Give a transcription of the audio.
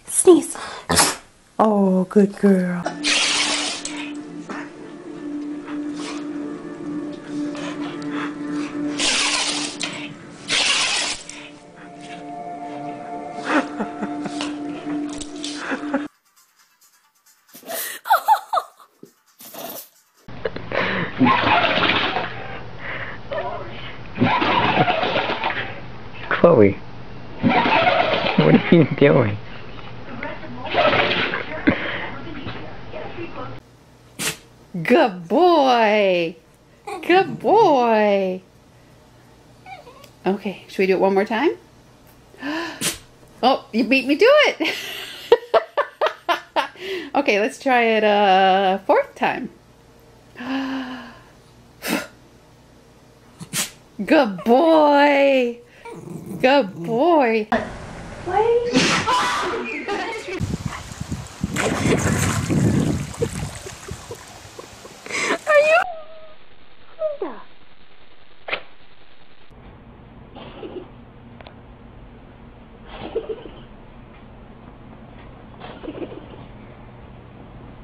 Sneeze. Oh, good girl. Chloe, what are you doing? Good boy. Good boy. Okay, should we do it one more time? Oh, you beat me to it. Okay, let's try it a fourth time. Good boy. Good boy. Why?